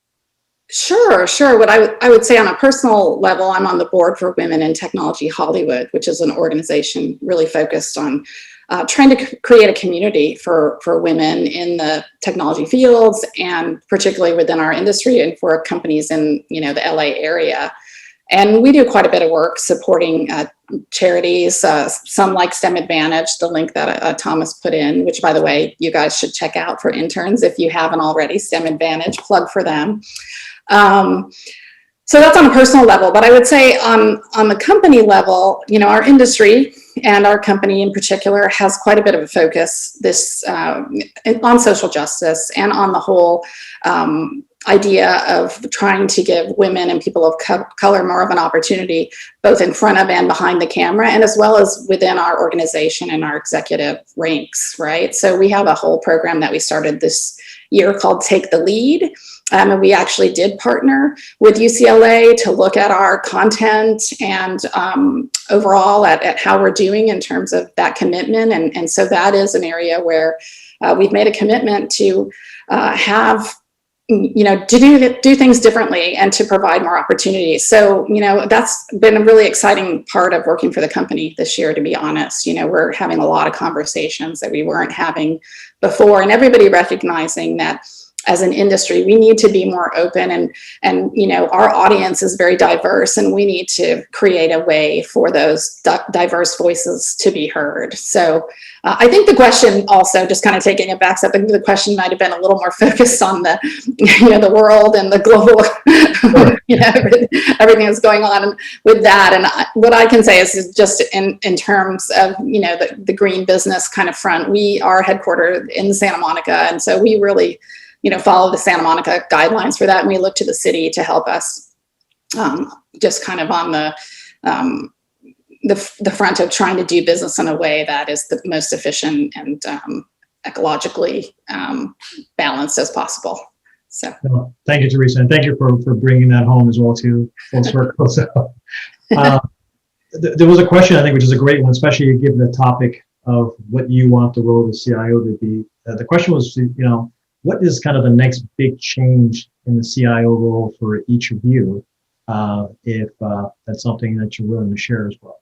Sure. What I would say on a personal level, I'm on the board for Women in Technology Hollywood, which is an organization really focused on trying to create a community for women in the technology fields, and particularly within our industry and for companies in the LA area. And we do quite a bit of work supporting charities, some like STEM Advantage, the link that Thomas put in, which, by the way, you guys should check out for interns if you haven't already. STEM Advantage, plug for them. So that's on a personal level, but I would say on the company level, our industry and our company in particular has quite a bit of a focus on social justice and on the whole idea of trying to give women and people of color more of an opportunity, both in front of and behind the camera, and as well as within our organization and our executive ranks, right? So we have a whole program that we started this year called Take the Lead. And we actually did partner with UCLA to look at our content and overall at how we're doing in terms of that commitment. And so that is an area where we've made a commitment to have, to do things differently and to provide more opportunities. So, that's been a really exciting part of working for the company this year, to be honest. We're having a lot of conversations that we weren't having before, and everybody recognizing that as an industry, we need to be more open, and our audience is very diverse, and we need to create a way for those diverse voices to be heard. So I think the question also, just kind of taking it back, so I think the question might have been a little more focused on the, the world and the global, everything that's going on with that. And what I can say is just in terms of, the green business kind of front, we are headquartered in Santa Monica. And so we really, follow the Santa Monica guidelines for that. And we look to the city to help us just kind of on the front of trying to do business in a way that is the most efficient and ecologically balanced as possible. So thank you, Theresa, and thank you for bringing that home as well to full circle. So there was a question, I think, which is a great one, especially given the topic of what you want the role of the CIO to be. The question was, what is kind of the next big change in the CIO role for each of you, if that's something that you're willing to share as well?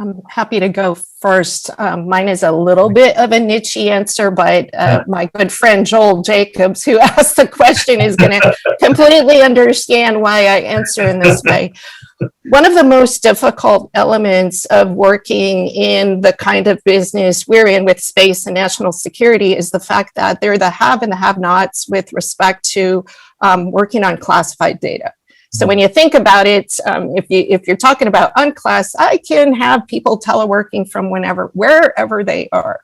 I'm happy to go first. Mine is a little bit of a niche answer, but my good friend Joel Jacobs, who asked the question, is going to completely understand why I answer in this way. One of the most difficult elements of working in the kind of business we're in with space and national security is the fact that they're the have and the have-nots with respect to working on classified data. So when you think about it, if you're talking about unclass, I can have people teleworking from wherever they are.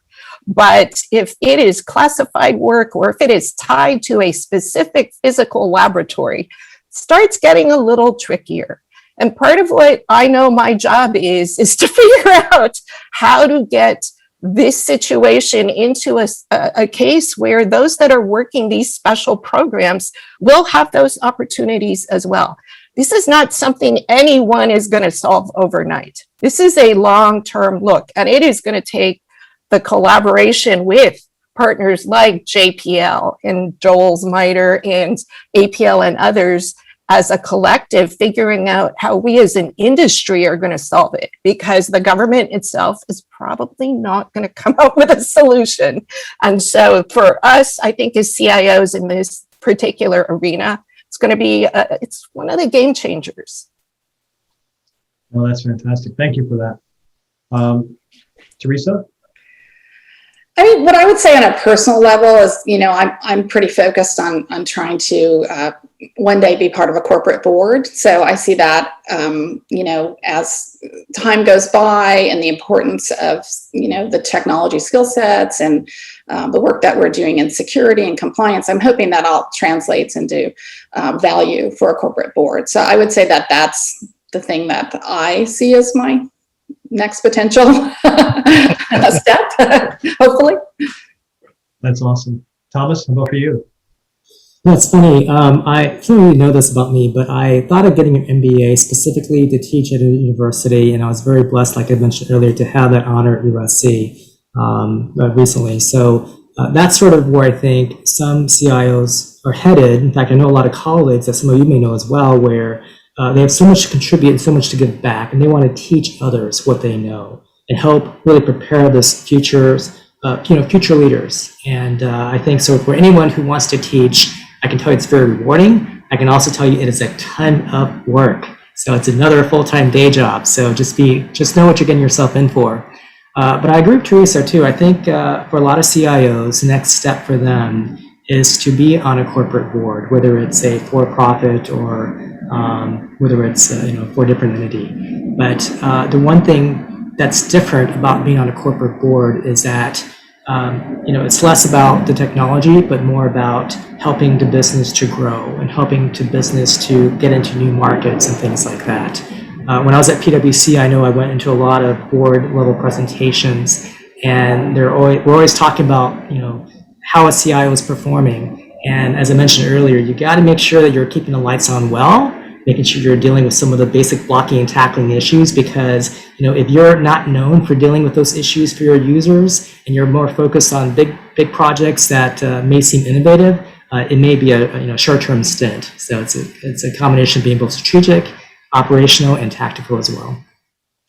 But if it is classified work, or if it is tied to a specific physical laboratory, it starts getting a little trickier. And part of what I know my job is to figure out how to get this situation into a case where those that are working these special programs will have those opportunities as well. This is not something anyone is going to solve overnight. This is a long-term look, and it is going to take the collaboration with partners like JPL and Joel's MITRE and APL and others as a collective, figuring out how we as an industry are going to solve it, because the government itself is probably not going to come up with a solution. And so for us, I think as CIOs in this particular arena, it's going to be, it's one of the game changers. Well, that's fantastic. Thank you for that. Theresa? I mean, what I would say on a personal level is, I'm pretty focused on trying to one day be part of a corporate board. So I see that, as time goes by and the importance of, the technology skill sets and the work that we're doing in security and compliance, I'm hoping that all translates into value for a corporate board. So I would say that that's the thing that I see as my next potential step, hopefully. That's awesome. Thomas, how about for you? That's funny. I don't really know this about me, but I thought of getting an MBA specifically to teach at a university, and I was very blessed, like I mentioned earlier, to have that honor at USC recently. So that's sort of where I think some CIOs are headed. In fact, I know a lot of colleagues that some of you may know as well, where they have so much to contribute and so much to give back, and they want to teach others what they know and help really prepare this future leaders. And I think so for anyone who wants to teach, I can tell you it's very rewarding. I can also tell you it is a ton of work. So it's another full-time day job. So just know what you're getting yourself in for. But I agree with Theresa too. I think for a lot of CIOs, the next step for them is to be on a corporate board, whether it's a for-profit or whether it's for a different entity. But the one thing that's different about being on a corporate board is that It's less about the technology, but more about helping the business to grow and helping the business to get into new markets and things like that. When I was at PwC, I know I went into a lot of board level presentations, and we're always talking about, how a CIO is performing. And as I mentioned earlier, you got to make sure that you're keeping the lights on well, making sure you're dealing with some of the basic blocking and tackling issues, because if you're not known for dealing with those issues for your users and you're more focused on big projects that may seem innovative, it may be a short-term stint. So it's a combination of being both strategic, operational, and tactical as well.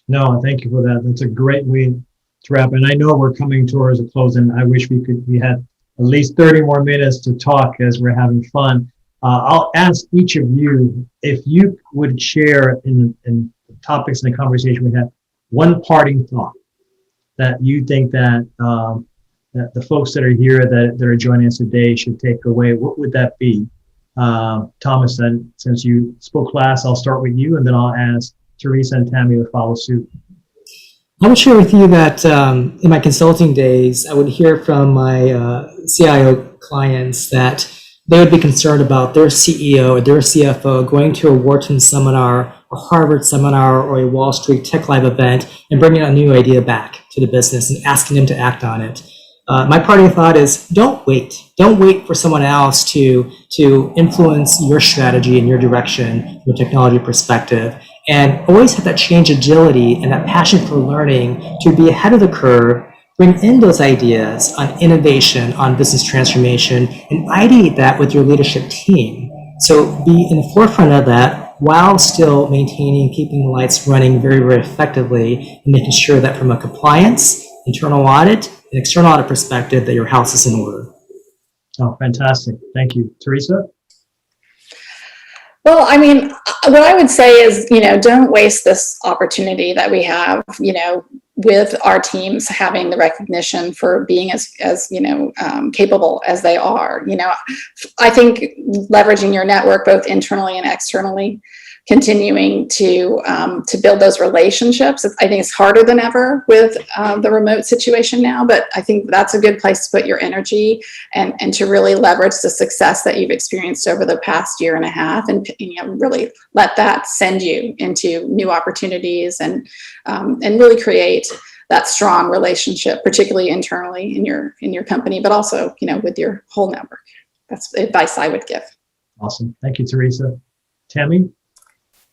No, thank you for that. That's a great way to wrap. And I know we're coming towards a close, and I wish we had at least 30 more minutes to talk as we're having fun. I'll ask each of you if you would share in the topics in the conversation we had one parting thought that you think that that the folks that are here that are joining us today should take away. What would that be? Thomas, since you spoke last, I'll start with you, and then I'll ask Theresa and Tammy to follow suit. I would share with you that in my consulting days, I would hear from my CIO clients that they would be concerned about their CEO or their CFO going to a Wharton seminar, a Harvard seminar, or a Wall Street Tech Live event and bringing a new idea back to the business and asking them to act on it. My parting thought is don't wait. Don't wait for someone else to influence your strategy and your direction from a technology perspective. And always have that change agility and that passion for learning to be ahead of the curve, bring in those ideas on innovation, on business transformation, and ideate that with your leadership team. So be in the forefront of that while still maintaining, keeping the lights running very, very effectively, and making sure that from a compliance, internal audit, and external audit perspective, that your house is in order. Oh, fantastic. Thank you. Theresa? Well, I mean, what I would say is, don't waste this opportunity that we have, with our teams having the recognition for being as capable as they are. I think leveraging your network both internally and externally, continuing to build those relationships. I think it's harder than ever with the remote situation now, but I think that's a good place to put your energy and to really leverage the success that you've experienced over the past year and a half, and really let that send you into new opportunities and really create that strong relationship, particularly internally in your company, but also with your whole network. That's the advice I would give. Awesome. Thank you, Theresa. Tammy?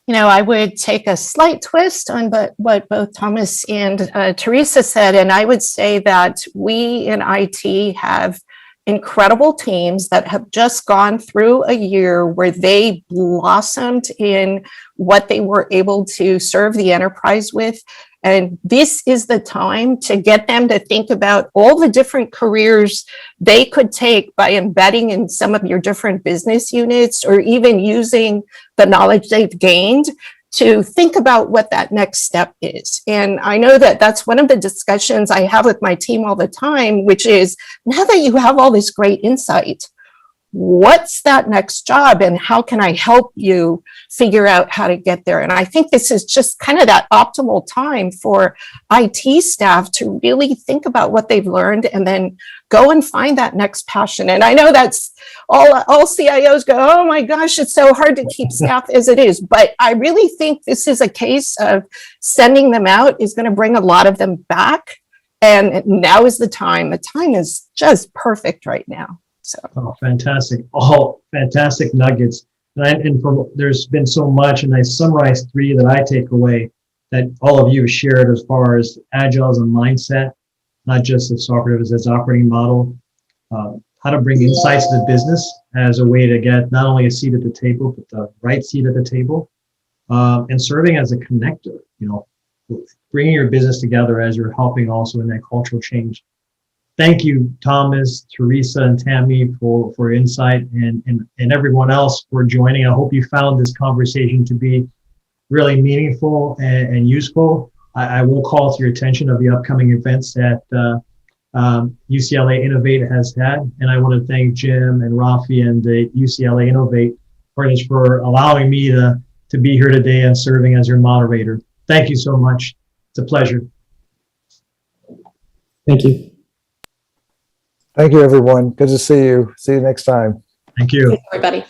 I would take a slight twist on what both Thomas and Theresa said, and I would say that we in IT have incredible teams that have just gone through a year where they blossomed in what they were able to serve the enterprise with. And this is the time to get them to think about all the different careers they could take by embedding in some of your different business units, or even using the knowledge they've gained to think about what that next step is. And I know that that's one of the discussions I have with my team all the time, which is, now that you have all this great insight, what's that next job and how can I help you figure out how to get there? And I think this is just kind of that optimal time for IT staff to really think about what they've learned and then go and find that next passion. And I know that's all CIOs go, oh my gosh, it's so hard to keep staff as it is. But I really think this is a case of sending them out is going to bring a lot of them back. And now is the time. The time is just perfect right now. So. Oh, fantastic. All fantastic nuggets. There's been so much, and I summarized 3 that I take away that all of you have shared as far as Agile as a mindset, not just as software as operating model, how to bring insights to the business as a way to get not only a seat at the table, but the right seat at the table, and serving as a connector, bringing your business together as you're helping also in that cultural change. Thank you, Thomas, Theresa, and Tammy for insight, and everyone else for joining. I hope you found this conversation to be really meaningful and useful. I will call to your attention of the upcoming events that UCLA Innovate has had, and I want to thank Jim and Rafi and the UCLA Innovate partners for allowing me to be here today and serving as your moderator. Thank you so much. It's a pleasure. Thank you. Thank you, everyone. Good to see you. See you next time. Thank you. Everybody.